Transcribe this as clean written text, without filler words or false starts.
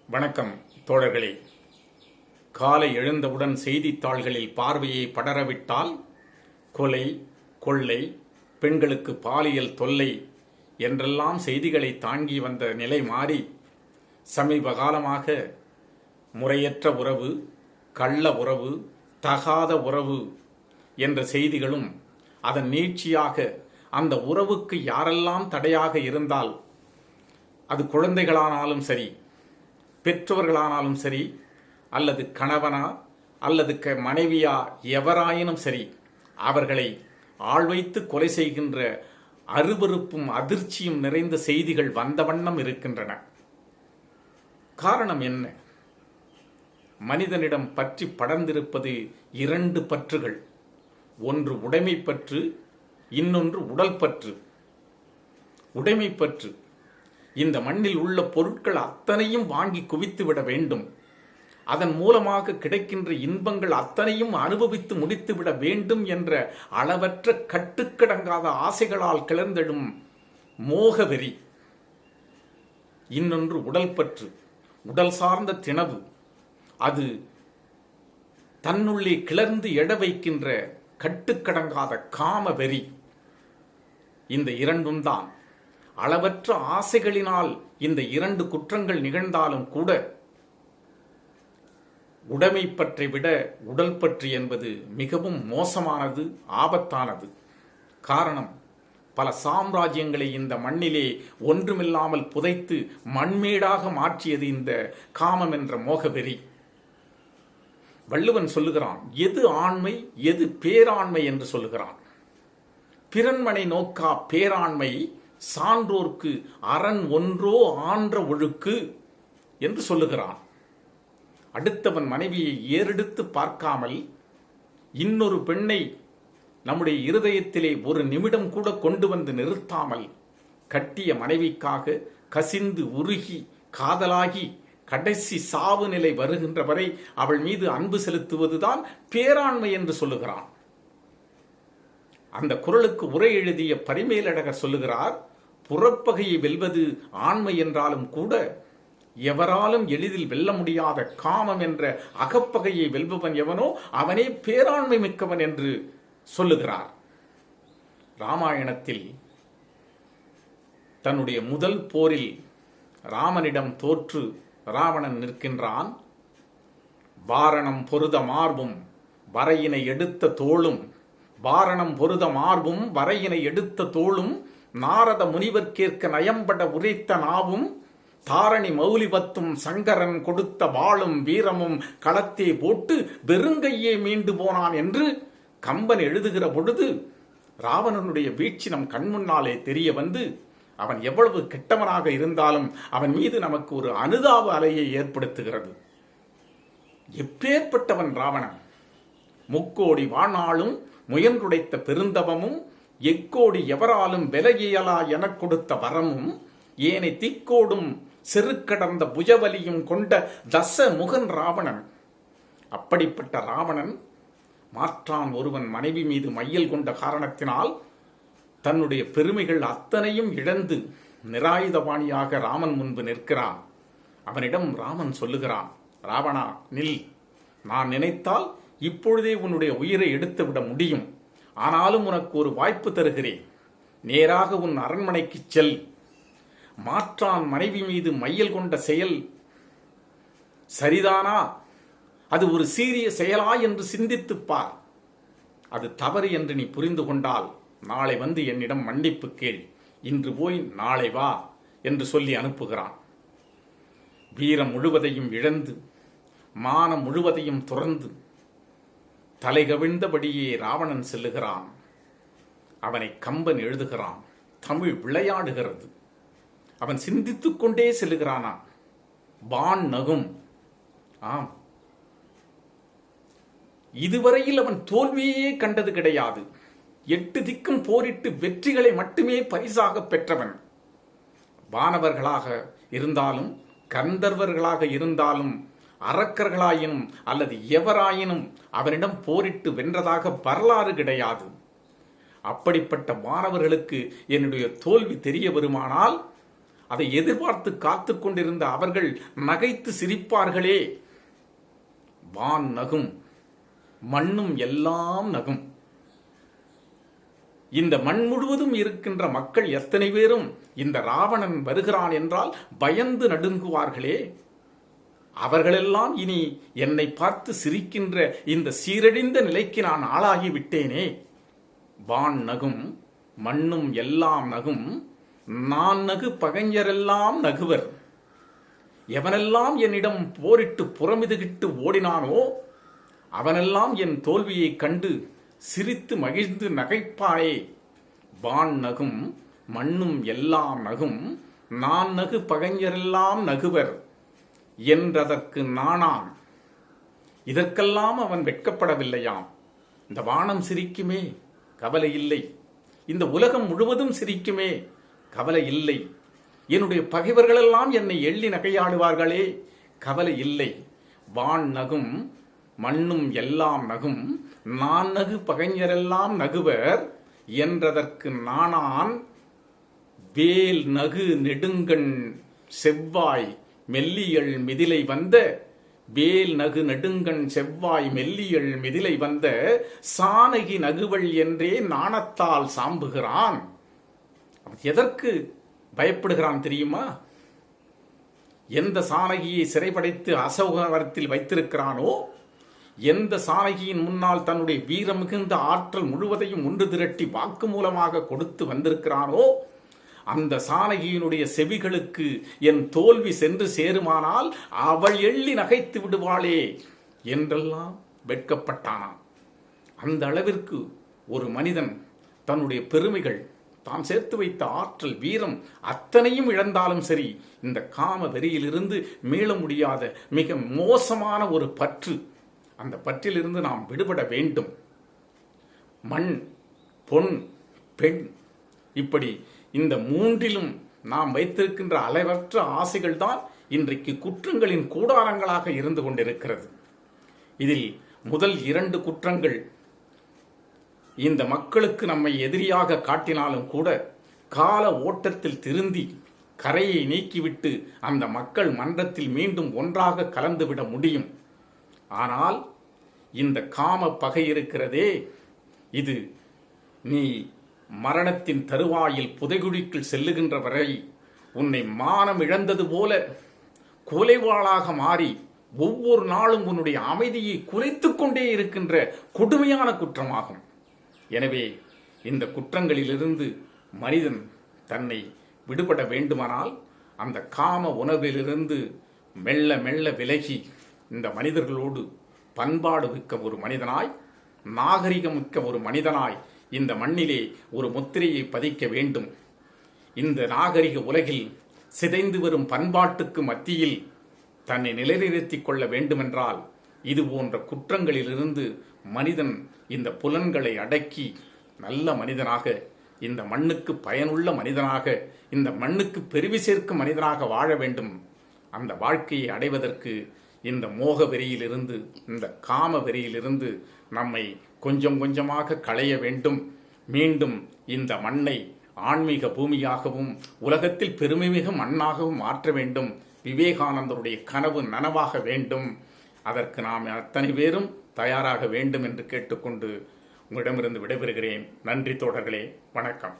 வணக்கம் தோழர்களே. காலை எழுந்தவுடன் செய்தித்தாள்களில் பார்வையை படரவிட்டால் கொலை, கொள்ளை, பெண்களுக்கு பாலியல் தொல்லை என்றெல்லாம் செய்திகளை தாங்கி வந்த நிலை மாறி சமீப காலமாக முறையற்ற உறவு, கள்ள உறவு, தகாத உறவு என்ற செய்திகளும் அதன் நீட்சியாக அந்த உறவுக்கு யாரெல்லாம் தடையாக இருந்தால் அது குழந்தைகளானாலும் சரி, பெற்றவர்களானாலும் சரி, அல்லது கணவனா அல்லது மனைவியா எவராயினும் சரி, அவர்களை ஆள் வைத்து கொலை செய்கின்ற அருவருப்பும் அதிர்ச்சியும் நிறைந்த செய்திகள் வந்த வண்ணம் இருக்கின்றன. காரணம் என்ன? மனிதனிடம் பற்றி படர்ந்திருப்பது இரண்டு பற்றுகள். ஒன்று உடைமை பற்று, இன்னொன்று உடல் பற்று. உடைமை பற்று, இந்த மண்ணில் உள்ள பொருட்கள் அத்தனையும் வாங்கி குவித்து விட வேண்டும், அதன் மூலமாக கிடைக்கின்ற இன்பங்கள் அத்தனையும் அனுபவித்து முடித்துவிட வேண்டும் என்ற அளவற்ற கட்டுக்கடங்காத ஆசைகளால் கிளர்ந்தெழும் மோகவெறி. இன்னொன்று உடல் பற்று, உடல் சார்ந்த திணவு. அது தன்னுள்ளே கிளர்ந்து எழ வைக்கின்ற கட்டுக்கடங்காத காம வெறி. இந்த இரண்டும் தான். அளவற்ற ஆசைகளினால் இந்த இரண்டு குற்றங்கள் நிகழ்ந்தாலும் கூட உடைமை பற்றை விட உடல் பற்று என்பது மிகவும் மோசமானது, ஆபத்தானது. காரணம், பல சாம்ராஜ்யங்களை இந்த மண்ணிலே ஒன்றுமில்லாமல் புதைத்து மண்மேடாக மாற்றியது இந்த காமம் என்ற மோகவெறி. வள்ளுவன் சொல்லுகிறான், எது ஆண்மை எது பேராண்மை என்று சொல்லுகிறான். பிறன்மனை நோக்கா பேராண்மை சான்றோர்க்கு அரண் ஒன்றோ ஆன்ற ஒழுக்கு என்று சொல்லுகிறான். அடுத்தவன் மனைவியை ஏறெடுத்து பார்க்காமல் இன்னொரு பெண்ணை நம்முடைய இருதயத்திலே ஒரு நிமிடம் கூட கொண்டு வந்து நிறுத்தாமல் கட்டிய மனைவிக்காக கசிந்து உருகி காதலாகி கடைசி சாவு நிலை வருகின்ற வரை அவள் மீது அன்பு செலுத்துவதுதான் பேராண்மை என்று சொல்லுகிறான். அந்த குறளுக்கு உரை எழுதிய பரிமேலழகர் சொல்லுகிறார், புறப்பகையை வெல்வது ஆண்மை என்றாலும் கூட எவராலும் எளிதில் வெல்ல முடியாத காமம் என்ற அகப்பகையை வெல்பவன் எவனோ அவனே பேராண்மை மிக்கவன் என்று சொல்லுகிறார். ராமாயணத்தில் தன்னுடைய முதல் போரில் ராமனிடம் தோற்று ராவணன் நிற்கின்றான். வாரணம் பொருத மார்பும் வரையினை எடுத்த தோளும், வாரணம் பொருத மார்பும் வரையினை எடுத்த தோளும், நாரத முனிவர்க்கேற்க நயம்பட உரைத்த நாவும், தாரணி மௌலிபத்தும் சங்கரன் கொடுத்த வாளும் வீரமும் களத்தே போட்டு வெறுங்கையே மீண்டு போனான் என்று கம்பன் எழுதுகிற பொழுது ராவணனுடைய வீழ்ச்சி நம் கண்முன்னாலே தெரிய வந்து அவன் எவ்வளவு கெட்டவனாக இருந்தாலும் அவன் மீது நமக்கு ஒரு அனுதாப அலையை ஏற்படுத்துகிறது. எப்பேற்பட்டவன் ராவணன்! முக்கோடி வாழ்நாளும் முயன்றுடைத்த பெருந்தவமும், எக்கோடி எவராலும் விலகியலா எனக் கொடுத்த வரமும், ஏனை திக்கோடும் செருக்கடந்த புஜவலியும் கொண்ட தச முகன் ராவணன். அப்படிப்பட்ட ராவணன் மாற்றான் ஒருவன் மனைவி மீது மையல் கொண்ட காரணத்தினால் தன்னுடைய பெருமைகள் அத்தனையும் இழந்து நிராயுதபாணியாக ராமன் முன்பு நிற்கிறான். அவனிடம் ராமன் சொல்லுகிறான், ராவணா நில், நான் நினைத்தால் இப்பொழுதே உன்னுடைய உயிரை எடுத்துவிட முடியும். ஆனாலும் உனக்கு ஒரு வாய்ப்பு தருகிறேன். நேராக உன் அரண்மனைக்கு செல். மாற்றான் மனைவி மீது மையல் கொண்ட செயல் சரிதானா? அது ஒரு சீரிய செயலா என்று சிந்தித்துப் பார். அது தவறு என்று நீ புரிந்து கொண்டால் நாளை வந்து என்னிடம் மன்னிப்பு கேள். இன்று போய் நாளை வா என்று சொல்லி அனுப்புகிறான். வீரம் முழுவதையும் இழந்து, மானம் முழுவதையும் துறந்து, தலைகவிழ்ந்தபடியே ராவணன் செல்லுகிறான். அவனை கம்பன் எழுதுகிறான். தமிழ் விளையாடுகிறது. அவன் சிந்தித்துக் கொண்டே செல்லுகிறானா? வான் நகும். ஆம், இதுவரையில் அவன் தோல்வியே கண்டது கிடையாது. 8 திக்கும் போரிட்டு வெற்றிகளை மட்டுமே பரிசாக பெற்றவன். வானவர்களாக இருந்தாலும், கந்தர்வர்களாக இருந்தாலும், அரக்கர்களாயினும் அல்லது எவராயினும் அவனிடம் போரிட்டு வென்றதாக வரலாறு கிடையாது. அப்படிப்பட்ட வானவர்களுக்கு என்னுடைய தோல்வி தெரிய வருமானால் அதை எதிர்பார்த்து காத்து கொண்டிருந்த அவர்கள் நகைத்து சிரிப்பார்களே. வான் நகும், மண்ணும் எல்லாம் நகும். இந்த மண் முழுவதும் இருக்கின்ற மக்கள் எத்தனை பேரும் இந்த ராவணன் வருகிறான் என்றால் பயந்து நடுங்குவார்களே. அவர்களெல்லாம் இனி என்னை பார்த்து சிரிக்கின்ற இந்த சீரழிந்த நிலைக்கு நான் ஆளாகிவிட்டேனே. வான் நகும், மண்ணும் எல்லாம் நகும், நான் நகு பகைஞரெல்லாம் நகுவர். எவனெல்லாம் என்னிடம் போரிட்டு புறமிதுகிட்டு ஓடினானோ அவனெல்லாம் என் தோல்வியை கண்டு சிரித்து மகிழ்ந்து நகைப்பாயே. வான் நகும், மண்ணும் எல்லாம் நகும், நான் நகு பகைஞரெல்லாம் நகுவர் என்றதற்கு நானான். இதற்கெல்லாம் அவன் வெட்கப்படவில்லையாம். இந்த வானம் சிரிக்குமே, கவலை இல்லை. இந்த உலகம் முழுவதும் சிரிக்குமே, கவலை இல்லை. என்னுடைய பகைவர்களெல்லாம் என்னை எள்ளி நகையாடுவார்களே, கவலை இல்லை. வான் நகும், மண்ணும் எல்லாம் நகும், நான் நகு பகைஞரெல்லாம் நகுவர் என்றதற்கு நானான். வேல் நகு நெடுங்கண் செவ்வாய் மெல்லியல் மிதிலை வந்த, வேல் நகு நெடுங்கண் செவ்வாய் மெல்லியல் மிதிலை வந்த சானகி நகுவள் என்றே நாணத்தால் சாம்புகிறான். எதற்கு பயப்படுகிறான் தெரியுமா? எந்த சானகியை சிறைப்படைத்து அசோகவரத்தில் வைத்திருக்கிறானோ, எந்த சானகியின் முன்னால் தன்னுடைய வீரம் மிகுந்த ஆற்றல் முழுவதையும் ஒன்று திரட்டி வாக்கு மூலமாக கொடுத்து வந்திருக்கிறானோ, அந்த சானகியினுடைய செவிகளுக்கு என் தோல்வி சென்று சேருமானால் அவள் எள்ளி நகைத்து விடுவாளே என்றெல்லாம் வெட்கப்பட்டானாம். அந்த அளவிற்கு ஒரு மனிதன் தன்னுடைய பெருமைகள், தான் சேர்த்து வைத்த ஆற்றல், வீரம் அத்தனையும் இழந்தாலும் சரி, இந்த காம வெறியிலிருந்து மீள முடியாத மிக மோசமான ஒரு பற்று, அந்த பற்றிலிருந்து நாம் விடுபட வேண்டும். மண், பொன், பெண், இப்படி இந்த மூன்றிலும் நாம் வைத்திருக்கின்ற அளவற்ற ஆசைகள் தான் இன்றைக்கு குற்றங்களின் கூடாரங்களாக இருந்து கொண்டிருக்கிறது. இதில் முதல் 2 குற்றங்கள் இந்த மக்களுக்கு நம்மை எதிரியாக காட்டினாலும் கூட கால ஓட்டத்தில் திருந்தி கரையை நீக்கிவிட்டு அந்த மக்கள் மன்றத்தில் மீண்டும் ஒன்றாக கலந்துவிட முடியும். ஆனால் இந்த காம பகை இருக்கிறதே, இது நீ மரணத்தின் தருவாயில் புதைகுழிக்குள் செல்லுகின்ற வரை உன்னை மானம் இழந்தது போல கொலைவாளாக மாறி ஒவ்வொரு நாளும் உன்னுடைய அமைதியை குறைத்துக் கொண்டே இருக்கின்ற கொடுமையான குற்றமாகும். எனவே இந்த குற்றங்களிலிருந்து மனிதன் தன்னை விடுபட வேண்டுமானால் அந்த காம உணர்விலிருந்து மெல்ல மெல்ல விலகி இந்த மனிதர்களோடு பண்பாடு மிக்க ஒரு மனிதனாய், நாகரிகம் மிக்க ஒரு மனிதனாய் இந்த மண்ணிலே ஒரு முத்திரையை பதிக்க வேண்டும். இந்த நாகரிக உலகில் சிதைந்து வரும் பண்பாட்டுக்கு மத்தியில் தன்னை நிலைநிறுத்திக் கொள்ள வேண்டுமென்றால் இது போன்ற குற்றங்களிலிருந்து மனிதன் இந்த புலன்களை அடக்கி நல்ல மனிதனாக, இந்த மண்ணுக்கு பயனுள்ள மனிதனாக, இந்த மண்ணுக்கு பெருமை சேர்க்கும் மனிதனாக வாழ வேண்டும். அந்த வாழ்க்கையை அடைவதற்கு இந்த மோக வெறியிலிருந்து, இந்த காம வெறியிலிருந்து நம்மை கொஞ்சம் கொஞ்சமாக களைய வேண்டும். மீண்டும் இந்த மண்ணை ஆன்மீக பூமியாகவும் உலகத்தில் பெருமைமிகு மண்ணாகவும் மாற்ற வேண்டும். விவேகானந்தருடைய கனவு நனவாக வேண்டும். அதற்கு நாம் அத்தனை பேரும் தயாராக வேண்டும் என்று கேட்டுக்கொண்டு உங்களிடமிருந்து விடைபெறுகிறேன். நன்றி தோழர்களே, வணக்கம்.